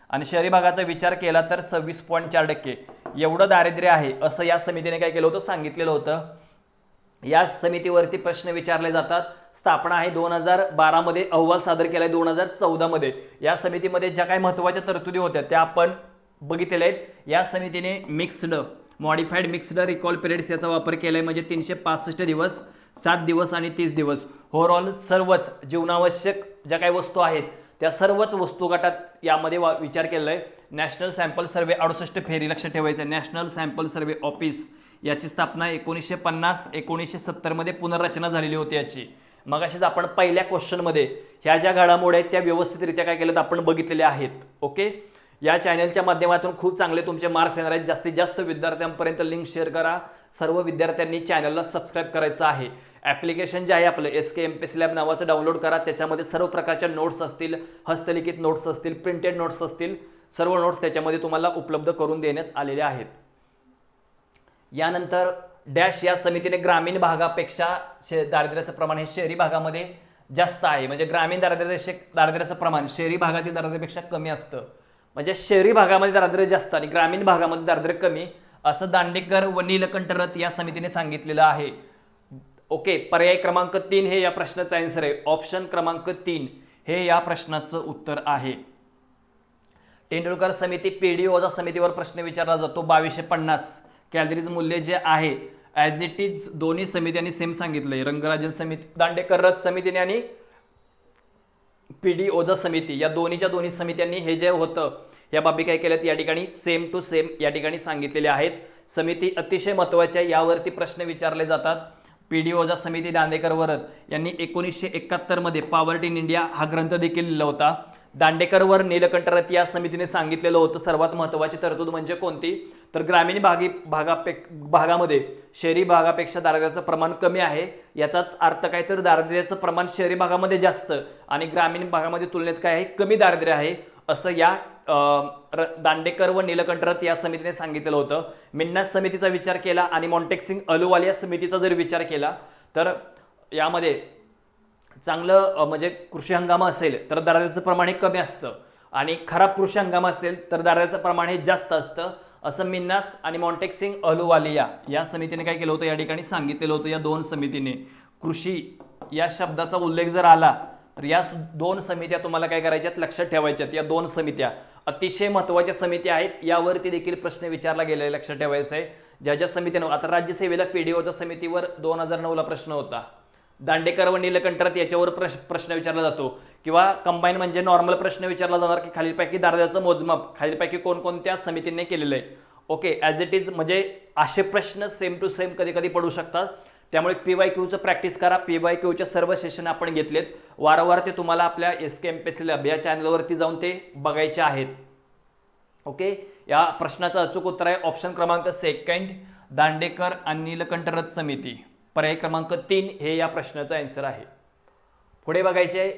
आणि शहरी भागाचा विचार केला तर 26.4% एवढं दारिद्र्य आहे असं या समितीने काय केलं होतं सांगितलेलं होतं. या समितीवरती प्रश्न विचारले जातात. स्थापना आहे 2012 मध्ये, अहवाल सादर केलाय 2014 मध्ये. या समितीमध्ये ज्या काही महत्त्वाच्या तरतुदी होत्या त्या आपण बघितलेल्या आहेत. या समितीने मॉडिफाईड मिक्स्ड रिकॉल पिरियड्स याचा वापर केलाय म्हणजे 365 दिवस, 7 दिवस आणि 30 दिवस. ओव्हरऑल सर्वच जीवनावश्यक ज्या काही वस्तू आहेत त्या सर्वच वस्तू गटात यामध्ये विचार केलेला आहे. नॅशनल सॅम्पल सर्व्हे 68 फेरी लक्षात ठेवायचं. नॅशनल सॅम्पल सर्व्हे ऑफिस याची स्थापना 1950-1970 मध्ये पुनर्रचना झालेली होती याची. मगाशीच आपण पहिल्या क्वेश्चनमध्ये ह्या ज्या घडामोडी आहेत त्या व्यवस्थितरित्या काय केलं आपण बघितलेले आहेत. ओके, या चॅनलच्या माध्यमातून खूप चांगले तुमचे मार्क्स येणार आहेत. जास्तीत जास्त विद्यार्थ्यांपर्यंत लिंक शेअर करा. सर्व विद्यार्थ्यांनी चॅनलला सबस्क्राईब करायचं आहे. ॲप्लिकेशन जे आहे आपलं SK MPSC लॅब नावाचं डाउनलोड करा. त्याच्यामध्ये सर्व प्रकारच्या नोट्स असतील, हस्तलिखित नोट्स असतील, प्रिंटेड नोट्स असतील, सर्व नोट्स त्याच्यामध्ये तुम्हाला उपलब्ध करून देण्यात आलेले आहेत. यानंतर डॅश या समितीने ग्रामीण भागापेक्षा दारिद्र्याचं प्रमाण हे शहरी भागामध्ये जास्त आहे. म्हणजे ग्रामीण दारिद्र्याचं प्रमाण शहरी भागातील दारिद्र्यापेक्षा कमी असतं. म्हणजे शहरी भागामध्ये दारिद्र्य जास्त आणि ग्रामीण भागामध्ये दारिद्र्य कमी असं दांडेकर व नीलकंठ या समितीने सांगितलेलं आहे. ओके, पर्याय क्रमांक 3 हे या प्रश्नाचं आन्सर आहे. ऑप्शन क्रमांक 3 हे या प्रश्नाचं उत्तर आहे. तेंडुलकर समिती PD ओझा समितीवर प्रश्न विचारला जातो. 2250 कॅलरीज मूल्य जे आहे ॲज इट इज दोन्ही समित्यांनी सेम सांगितलंय. रंगराजन समिती, दांडेकर रथ समितीने आणि PD ओझा समिती या दोन्ही समित्यांनी हे जे होतं या बाबी काय केल्यात या ठिकाणी सेम टू सेम या ठिकाणी सांगितलेले आहेत. समिती अतिशय महत्त्वाची आहे. यावरती प्रश्न विचारले जातात. PD ओझा समिती, दांडेकर व रथ यांनी 1971 मध्ये पॉवर्टी इन इंडिया हा ग्रंथ देखील लिहिला होता. दांडेकर वर नीलकंठ रथ या समितीने सांगितलेलं होतं सर्वात महत्त्वाची तरतूद म्हणजे कोणती तर ग्रामीण भागामध्ये शहरी भागापेक्षा दारिद्र्याचं प्रमाण कमी आहे. याचाच अर्थ काय तर दारिद्र्याचं प्रमाण शहरी भागामध्ये जास्त आणि ग्रामीण भागामध्ये तुलनेत काय आहे कमी दारिद्र्य आहे असं या दांडेकर व नीलकंठ रथ या समितीने सांगितलेलं होतं. मिन्नास समितीचा विचार केला आणि मॉन्टेक्सिंग अहलुवालिया समितीचा जर विचार केला तर यामध्ये चांगलं म्हणजे कृषी हंगाम असेल तर दारिद्र्याचं प्रमाण हे कमी असतं आणि खराब कृषी हंगाम असेल तर दारिद्र्याचं प्रमाण हे जास्त असतं, असं मिन्नास आणि मॉन्टेक्सिंग अहलुवालिया या समितीने काय केलं होतं, या ठिकाणी सांगितलेलं होतं. या दोन समितीने कृषी या शब्दाचा उल्लेख जर आला तर या दोन समित्या तुम्हाला काय करायच्यात, लक्षात ठेवायच्यात. या दोन समित्या अतिशय महत्त्वाच्या समित्या आहेत, यावरती देखील प्रश्न विचारला गेलेला लक्षात ठेवायचं आहे. ज्या ज्या समितीनं आता राज्यसेवेला पीडी होतं समितीवर 2009ला प्रश्न होता. दांडेकर व नीलकंठरथ याच्यावर प्रश्न विचारला जातो, किंवा कंबाईन म्हणजे नॉर्मल प्रश्न विचारला जाणार की खालीलपैकी दारिद्र्याचं मोजमाप खालीलपैकी कोणकोणत्या समितीने केलेलं आहे. ओके, ॲज इट इज म्हणजे असे प्रश्न सेम टू सेम कधी कधी पडू शकतात. त्यामुळे PYQचं प्रॅक्टिस करा. PYQच्या सर्व सेशन आपण घेतलेत, वारंवार ते तुम्हाला आपल्या SKMPSC लॅब या चॅनलवरती जाऊन ते बघायचे आहेत. ओके, या प्रश्नाचं अचूक उत्तर आहे ऑप्शन क्रमांक 2 दांडेकर आणि नीलकंठरथ समिती. पर्याय क्रमांक 3 हे या प्रश्नाचं आन्सर आहे. पुढे बघायचे,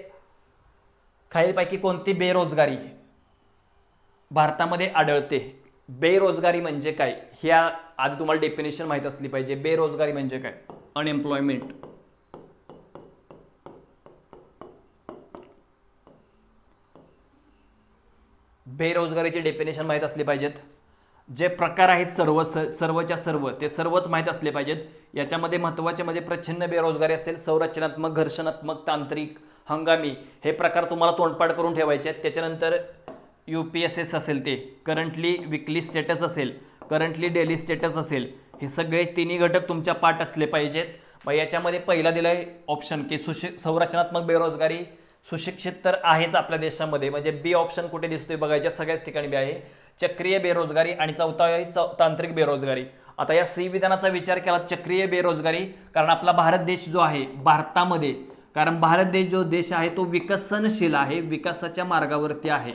खालीलपैकी कोणती बेरोजगारी भारतामध्ये आढळते. बेरोजगारी म्हणजे काय, ह्या आधी तुम्हाला डेफिनेशन माहित असली पाहिजे. बेरोजगारी म्हणजे काय, अनएम्प्लॉयमेंट. बेरोजगारीचे डेफिनेशन माहित असले पाहिजेत. जे प्रकार आहेत सर्वच्या सर्व ते सर्वच माहित असले पाहिजेत. याच्यामध्ये महत्त्वाचे म्हणजे प्रच्छन्न बेरोजगारी असेल, संरचनात्मक, घर्षणात्मक, तांत्रिक, हंगामी हे प्रकार तुम्हाला तोंडपाठ करून ठेवायचे आहेत. त्याच्यानंतर UPSS असेल, ते करंटली विकली स्टेटस असेल, करंटली डेली स्टेटस असेल, हे सगळे तिन्ही घटक तुमच्या पाठ असले पाहिजेत. मग याच्यामध्ये पहिला दिलाय ऑप्शन की संरचनात्मक बेरोजगारी. सुशिक्षित तर आहेच आपल्या देशामध्ये, म्हणजे बी ऑप्शन कुठे दिसतोय बघायच्या, सगळ्याच ठिकाणी बी आहे. चक्रीय बेरोजगारी आणि चौथा आहे तांत्रिक बेरोजगारी. आता या सी विधानाचा विचार केला चक्रीय बेरोजगारी, कारण आपला भारत देश जो आहे, भारतामध्ये कारण भारत देश जो देश आहे तो विकसनशील आहे, विकासाच्या मार्गावरती आहे.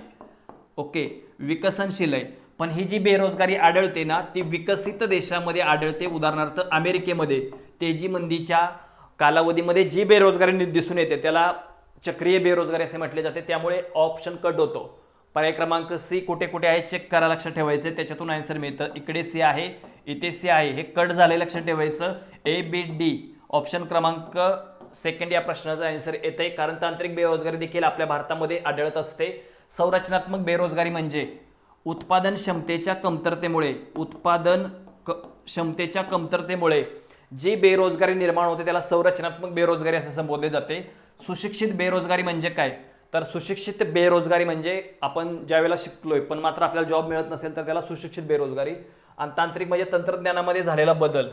ओके, विकसनशील आहे. पण ही जी बेरोजगारी आढळते ना, ती विकसित देशामध्ये आढळते. उदाहरणार्थ अमेरिकेमध्ये तेजीमंदीच्या कालावधीमध्ये जी बेरोजगारी दिसून येते त्याला चक्रीय बेरोजगारी असे म्हटले जाते. त्यामुळे ऑप्शन कट होतो. पर्याय क्रमांक C कुठे कुठे आहे चेक करा, लक्षात ठेवायचं, त्याच्यातून आन्सर मिळतं. इकडे C आहे, इथे C आहे, हे कट झाले, लक्षात ठेवायचं. ABD ऑप्शन क्रमांक 2 या प्रश्नाचा आन्सर येत आहे, कारण तांत्रिक बेरोजगारी देखील आपल्या भारतामध्ये आढळत असते. संरचनात्मक बेरोजगारी म्हणजे उत्पादन क्षमतेच्या कमतरतेमुळे जी बेरोजगारी निर्माण होते त्याला संरचनात्मक बेरोजगारी असे संबोधले जाते. सुशिक्षित बेरोजगारी म्हणजे काय, तर सुशिक्षित बेरोजगारी म्हणजे आपण ज्यावेळेला शिकलोय पण मात्र आपल्याला जॉब मिळत नसेल तर त्याला सुशिक्षित बेरोजगारी. आणि तांत्रिक म्हणजे तंत्रज्ञानामध्ये झालेला बदल.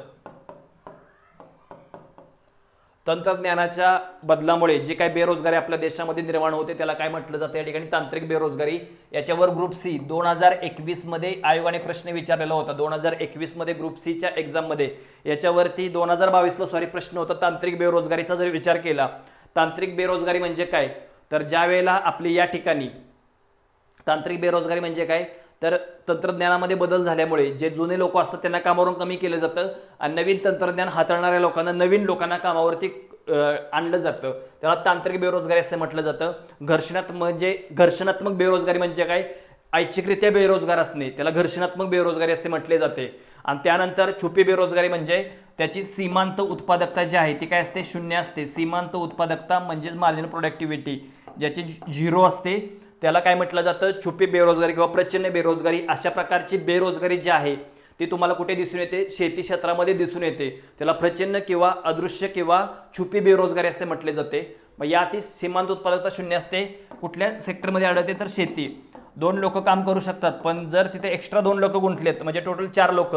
तंत्रज्ञानाच्या बदलामुळे जी काही बेरोजगारी आपल्या देशामध्ये निर्माण होते त्याला काय म्हटलं जातं या ठिकाणी, तांत्रिक बेरोजगारी. याच्यावर ग्रुप C 2021 मध्ये आयोगाने प्रश्न विचारलेला होता. 2021 मध्ये ग्रुप C च्या एक्झाम मध्ये याच्यावरती 2022 ला प्रश्न होता तांत्रिक बेरोजगारीचा. जर विचार केला तांत्रिक बेरोजगारी म्हणजे काय, तर ज्या वेळेला आपली या ठिकाणी तांत्रिक बेरोजगारी म्हणजे काय, तर तंत्रज्ञानामध्ये बदल झाल्यामुळे जे जुने लोक असतात त्यांना कामावरून कमी केलं जातं आणि नवीन तंत्रज्ञान हाताळणाऱ्या लोकांना, नवीन लोकांना कामावरती आणलं जातं. त्याला तांत्रिक बेरोजगारी असं म्हटलं जातं. घर्षणात्मक बेरोजगारी म्हणजे काय, ऐच्छिकरित्या बेरोजगार असणे, त्याला घर्षणात्मक बेरोजगारी असे म्हटले जाते. आणि त्यानंतर छुपी बेरोजगारी म्हणजे त्याची सीमांत उत्पादकता जी आहे ती काय असते, 0 असते. सीमांत उत्पादकता म्हणजेच मार्जिनल प्रोडक्टिव्हिटी ज्याची 0 असते त्याला काय म्हटलं जातं, छुपी बेरोजगारी किंवा प्रचंड बेरोजगारी. अशा प्रकारची बेरोजगारी जी आहे ती तुम्हाला कुठे दिसून येते, शेती क्षेत्रामध्ये दिसून येते. त्याला प्रचंड किंवा अदृश्य किंवा छुपी बेरोजगारी असे म्हटले जाते. मग या ती सीमांत उत्पादकता 0 असते. कुठल्या सेक्टरमध्ये आढळते, तर शेती. 2 लोक काम करू शकतात, पण जर तिथे एक्स्ट्रा 2 लोक गुंतलेत म्हणजे टोटल 4 लोक,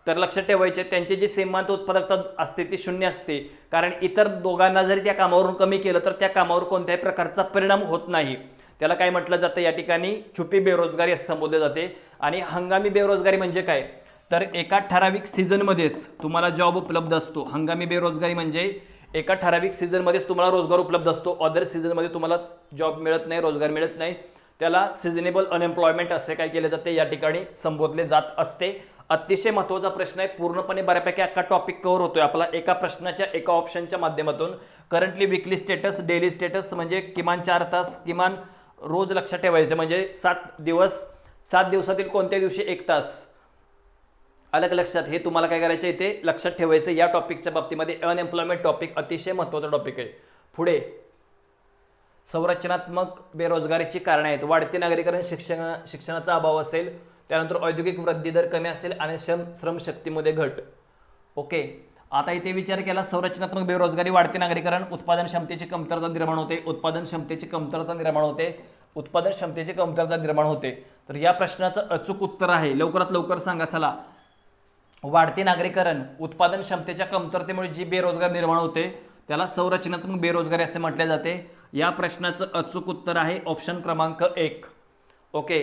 तर लक्षात ठेवायचे त्यांची जी सीमांत उत्पादकता असते ती 0 असते. कारण इतर दोघांना जरी त्या कामावरून कमी केलं तर त्या कामावर कोणत्याही प्रकारचा परिणाम होत नाही. त्याला काय म्हटलं जातं या ठिकाणी, छुपी बेरोजगारी असं संबोधले जाते. आणि हंगामी बेरोजगारी म्हणजे काय, तर एका ठराविक सीझनमध्येच तुम्हाला जॉब उपलब्ध असतो. हंगामी बेरोजगारी म्हणजे एका ठराविक सीझनमध्येच तुम्हाला रोजगार उपलब्ध असतो, अदर सीझनमध्ये तुम्हाला जॉब मिळत नाही, रोजगार मिळत नाही. त्याला सिझनेबल अनएम्प्लॉयमेंट असे काय केले जाते या ठिकाणी संबोधले जात असते. अतिशय महत्त्वाचा प्रश्न आहे, पूर्णपणे बऱ्यापैकी अख्खा टॉपिक कव्हर होतोय आपला एका प्रश्नाच्या एका ऑप्शनच्या माध्यमातून. करंटली विकली स्टेटस, डेली स्टेटस म्हणजे किमान 4 तास, किमान रोज लक्षात ठेवायचं म्हणजे 7 दिवसातील कोणत्या दिवशी 1 तास. अलग लक्षात, हे तुम्हाला काय करायचं इथे लक्षात ठेवायचं. या टॉपिकच्या बाबतीमध्ये अनएम्प्लॉयमेंट टॉपिक अतिशय महत्त्वाचा टॉपिक आहे. पुढे संरचनात्मक बेरोजगारीची कारणे आहेत. वाढते नागरीकरण, शिक्षणाचा अभाव असेल, त्यानंतर औद्योगिक वृद्धी दर कमी असेल आणि श्रमशक्तीमध्ये घट. ओके, आता इथे विचार केला संरचनात्मक बेरोजगारी, वाढते नागरीकरण, उत्पादन क्षमतेची कमतरता निर्माण होते, उत्पादन क्षमतेची कमतरता निर्माण होते, उत्पादन क्षमतेची कमतरता निर्माण होते. तर या प्रश्नाचं अचूक उत्तर आहे, लवकरात लवकर सांगा चला, वाढते नागरीकरण, उत्पादन क्षमतेच्या कमतरतेमुळे जी बेरोजगार निर्माण होते त्याला संरचनात्मक बेरोजगारी असे म्हटले जाते. या प्रश्नाचं अचूक उत्तर आहे ऑप्शन क्रमांक 1. ओके,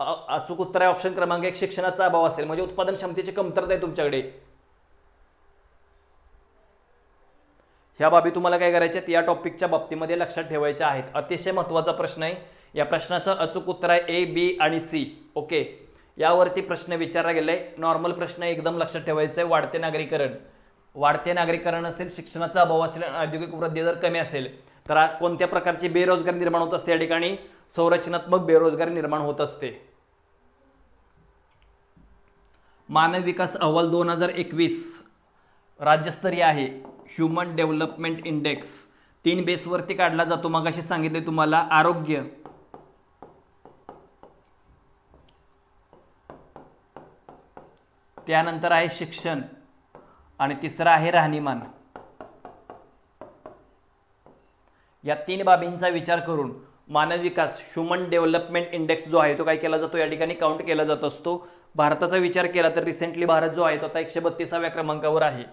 अचूक उत्तर आहे ऑप्शन क्रमांक 1. शिक्षणाचा अभाव असेल म्हणजे उत्पादन क्षमतेची कमतरता आहे तुमच्याकडे. ह्या बाबी तुम्हाला काय करायच्यात या टॉपिकच्या बाबतीमध्ये लक्षात ठेवायच्या आहेत. अतिशय महत्त्वाचा प्रश्न आहे. या प्रश्नाचं अचूक उत्तर आहे ए, बी आणि सी. ओके, यावरती प्रश्न विचारला गेलाय. नॉर्मल प्रश्न एकदम लक्षात ठेवायचं आहे. वाढते नागरीकरण असेल, शिक्षणाचा अभाव असेल आणि औद्योगिक वृद्धी दर कमी असेल तर कोणत्या प्रकारची बेरोजगारी निर्माण होत असते? या ठिकाणी संरचनात्मक बेरोजगारी निर्माण होत असते. मानव विकास अहवाल 2021 राज्यस्तरीय आहे. ह्युमन डेव्हलपमेंट इंडेक्स 3 बेसवरती काढला जातो. मगाशी सांगितले तुम्हाला आरोग्य, त्यानंतर आहे शिक्षण आणि तिसरा आहे राहणीमान. या 3 बाबींचा विचार करून मानव विकास ह्युमन डेव्हलपमेंट इंडेक्स जो आहे तो काय केला जातो? या ठिकाणी काउंट केला जात असतो. भारताचा विचार केला तर रिसेंटली भारत जो आहे तो आता 132व्या क्रमांकावर आहे.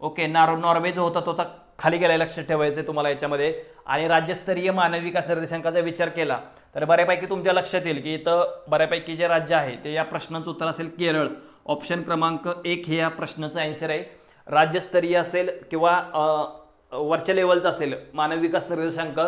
ओके, नॉर्वे जो होता तो आता खाली गेलाय, लक्षात ठेवायचं तुम्हाला याच्यामध्ये. आणि राज्यस्तरीय मानव विकास निर्देशांकाचा विचार केला तर बऱ्यापैकी तुमच्या लक्षात येईल की इथं बऱ्यापैकी जे राज्य आहे ते या प्रश्नाचं उत्तर असेल केरळ. ऑप्शन क्रमांक 1 हे या प्रश्नाचं आन्सर आहे. राज्यस्तरीय असेल किंवा वरच्या लेवलचा असेल मानव विकास निर्देशांक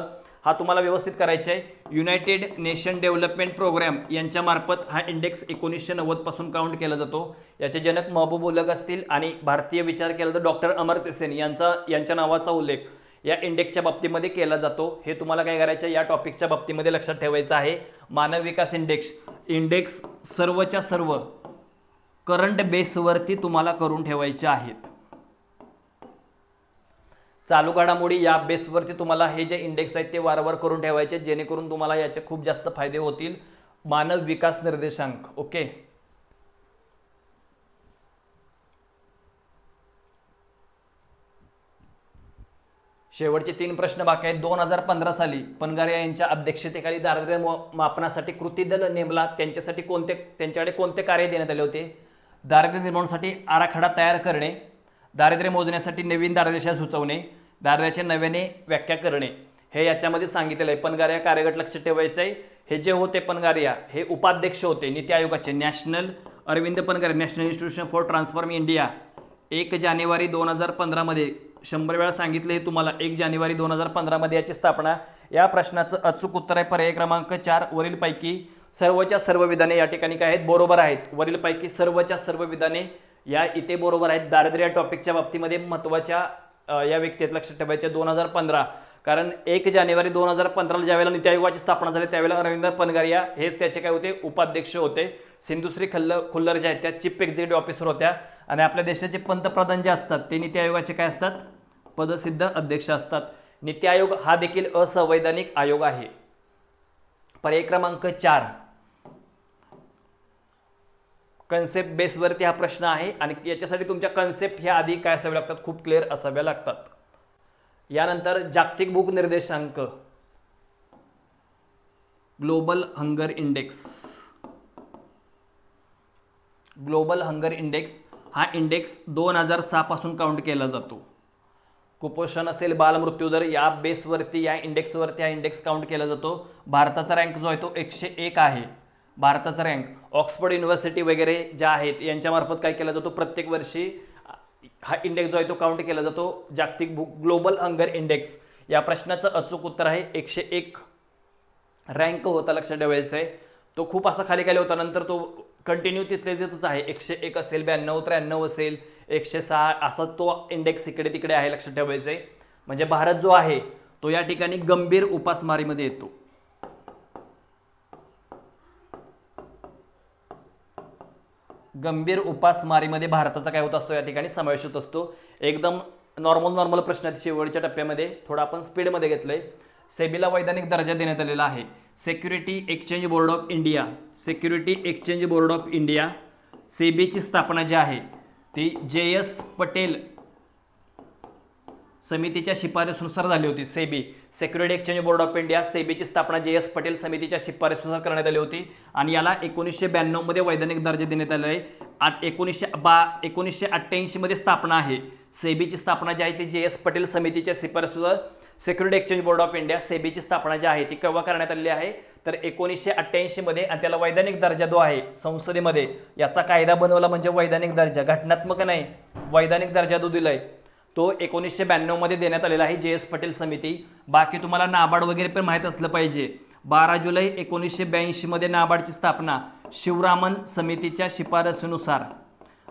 हा तुम्हाला व्यवस्थित करायचा आहे. युनायटेड नेशन डेव्हलपमेंट प्रोग्राम यांच्या मार्फत हा इंडेक्स 1990 पासून काउंट केला जातो. याचे जनक महबूब उलग असतील आणि भारतीय विचार केला तर डॉक्टर अमर्त्य सेन यांच्या नावाचा उल्लेख या इंडेक्सच्या बाबतीमध्ये केला जातो. हे तुम्हाला काय करायचं या टॉपिकच्या बाबतीमध्ये लक्षात ठेवायचं आहे. मानव विकास इंडेक्स सर्वच्या सर्व करंट बेसवरती तुम्हाला करून ठेवायचे आहेत. चालू घडामोडी या बेसवरती तुम्हाला हे जे इंडेक्स आहेत ते वारंवार करून ठेवायचे जेणेकरून तुम्हाला याचे खूप जास्त फायदे होतील. मानव विकास निर्देशांक. ओके, शेवटचे 3 प्रश्न बाकी आहेत. 2015 साली पनगारिया यांच्या अध्यक्षतेखाली दारिद्र्य मापनासाठी कृती दल नेमला. त्यांच्याकडे कोणते कार्य देण्यात आले होते? दारिद्र्य निर्मूलनासाठी आराखडा तयार करणे, दारिद्र्य मोजण्यासाठी नवीन दारिद्र्य सुचवणे, दारिद्र्याचे नव्याने व्याख्या करणे, हे याच्यामध्ये सांगितलेलं आहे. पनगारिया कार्यगट लक्षात ठेवायचं आहे. हे जे होते पनगारिया हे उपाध्यक्ष होते नीती आयोगाचे. Arvind Panagariya, national institution for transforming India. 1 जानेवारी 2015 मध्ये 100 वेळा सांगितले हे तुम्हाला. 1 जानेवारी 2015 मध्ये याची स्थापना. या प्रश्नाचं अचूक उत्तर आहे पर्याय क्रमांक 4. वरीलपैकी सर्वच्या सर्व विधाने या ठिकाणी काय आहेत? बरोबर आहेत. वरीलपैकी सर्वच्या सर्व विधाने या इथे बरोबर आहेत. दारिद्र्य टॉपिकच्या बाबतीमध्ये महत्त्वाच्या या व्यक्ती आहेत, लक्षात ठेवायचे. 2015 कारण 1 जानेवारी 2015 ज्यावेळेला नीती आयोगाची स्थापना झाली त्यावेळेला अरविंद पनगारिया हेच त्याचे काय होते? उपाध्यक्ष होते. सिंधुश्री खुल्लर ज्या आहेत त्या चीफ एक्झिक्युटिव्ह ऑफिसर होत्या. आणि आपल्या देशाचे पंतप्रधान जे असतात ते नीती आयोगाचे काय असतात? पदसिद्ध अध्यक्ष असतात. नीती आयोग हा देखील असंवैधानिक आयोग आहे. पर्याय क्रमांक 4 कन्सेप्ट बेसवरती हा प्रश्न आहे आणि याच्यासाठी तुमच्या कन्सेप्ट ह्या आधी काय असाव्या लागतात? खूप क्लिअर असाव्या लागतात. यानंतर जागतिक भूक निर्देशांक ग्लोबल हंगर इंडेक्स हा इंडेक्स 2006 पासून काउंट केला जातो. कुपोषण असेल, बालमृत्यूदर या बेसवरती या इंडेक्सवरती हा इंडेक्स काउंट केला जातो. भारताचा रँक जो आहे तो 101 आहे. भारताचा रँक ऑक्सफर्ड युनिव्हर्सिटी वगैरे ज्या आहेत यांच्यामार्फत काय केला जातो? प्रत्येक वर्षी हा इंडेक्स जो आहे तो काउंट केला जातो. जागतिक भूक ग्लोबल हंगर इंडेक्स या प्रश्नाचं अचूक उत्तर आहे 101 रँक होता, लक्षात ठेवायचं आहे. तो खूप असा खाली खाली होता, नंतर तो कंटिन्यू तिथेच आहे. 101 असेल, 92, 93 असेल, 106 असा तो इंडेक्स इकडे तिकडे आहे, लक्षात ठेवायचं आहे. म्हणजे भारत जो आहे तो या ठिकाणी गंभीर उपासमारीमध्ये येतो. गंभीर उपासमारीमध्ये भारताचा काय होत असतो? या ठिकाणी समावेश होत असतो. एकदम नॉर्मल प्रश्न आहेत शेवटच्या टप्प्यामध्ये, थोडं आपण स्पीडमध्ये घेतलंय. सेबीला वैधानिक दर्जा देण्यात आलेला आहे. Security exchange board of India, security exchange board of India, सेबीची स्थापना जी आहे ती JS पटेल समितीच्या शिफारसीनुसार झाली होती. SEBI, security exchange board of India, सेबीची स्थापना JS पटेल समितीच्या शिफारसीनुसार करण्यात आली होती आणि याला 1992 मध्ये वैधानिक दर्जा देण्यात आला आहे. 1988 मध्ये स्थापना आहे. सेबीची स्थापना जी आहे ती JS पटेल समितीच्या शिफारसीनुसार security exchange board of India, सेबीची स्थापना जी आहे ती केव्हा करण्यात आलेली आहे तर 1988 मध्ये, आणि त्याला वैधानिक दर्जा जो आहे संसदेमध्ये याचा कायदा बनवला म्हणजे वैधानिक दर्जा, घटनात्मक नाही, वैधानिक दर्जा जो दिलाय तो 1992 मध्ये देण्यात आलेला आहे JS पटेल समिती. बाकी तुम्हाला नाबार्ड वगैरे पण माहीत असलं पाहिजे. 12 जुलै 1982 मध्ये नाबार्डची स्थापना शिवरामन समितीच्या शिफारसीनुसार,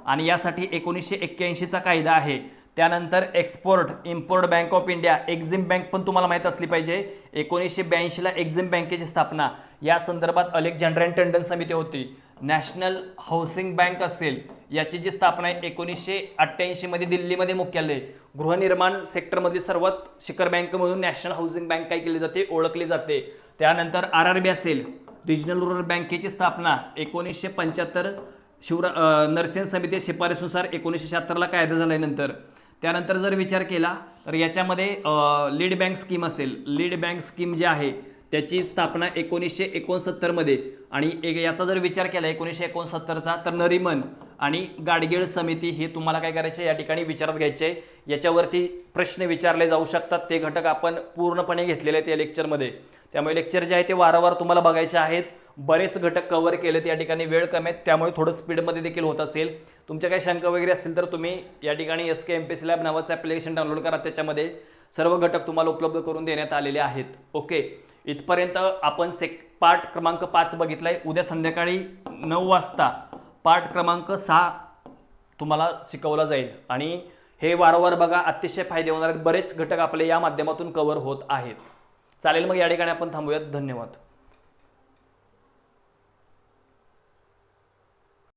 आणि यासाठी 1981चा कायदा आहे. त्यानंतर export import bank of India, Exim bank पण तुम्हाला माहीत असली पाहिजे. 1982 ला एक्झिम बँकेची स्थापना, या संदर्भात अलेक्झांडर अँड टंडन समिती होती. नॅशनल हाऊसिंग बँक असेल याची जी स्थापना आहे 1988 मध्ये दिल्लीमध्ये मुख्यालय, गृहनिर्माण सेक्टरमधली सर्वात शिखर बँक म्हणून नॅशनल हाऊसिंग बँक काय केली जाते, ओळखली जाते. त्यानंतर RRB असेल, रिजनल रुरल बँकेची स्थापना 1975 नरसिंह समिती शिफारसीनुसार 1976 ला कायदा झाल्यानंतर. त्यानंतर जर विचार केला तर याच्यामध्ये लीड बँक स्कीम असेल, लीड बँक स्कीम जी आहे त्याची स्थापना 1969 मध्ये, आणि याचा जर विचार केला 1969चा तर नरीमन आणि गाडगीळ समिती हे तुम्हाला काय करायचे या ठिकाणी विचारात घ्यायचे. याच्यावरती प्रश्न विचारले जाऊ शकतात. ते घटक आपण पूर्णपणे घेतलेले आहेत या लेक्चरमध्ये, त्यामुळे लेक्चर जे आहे ते वारंवार तुम्हाला बघायचे आहेत. बरेच घटक कव्हर केलेत, या ठिकाणी वेळ कमी आहे त्यामुळे थोडं स्पीडमध्ये देखील होत असेल. तुमच्या काही शंका वगैरे असतील तर तुम्ही या ठिकाणी SK MPSC लॅब नावाचं ॲप्लिकेशन डाउनलोड करा, त्याच्यामध्ये सर्व घटक तुम्हाला उपलब्ध करून देण्यात आलेले आहेत. ओके, इथपर्यंत आपण पार्ट क्रमांक 5 बघितलाय. उद्या संध्याकाळी 9 वाजता पार्ट क्रमांक 6 तुम्हाला शिकवला जाईल, आणि हे वारंवार बघा, अतिशय फायदे होणार आहेत. बरेच घटक आपले या माध्यमातून कव्हर होत आहेत. चालेल, मग या ठिकाणी आपण थांबूयात. धन्यवाद.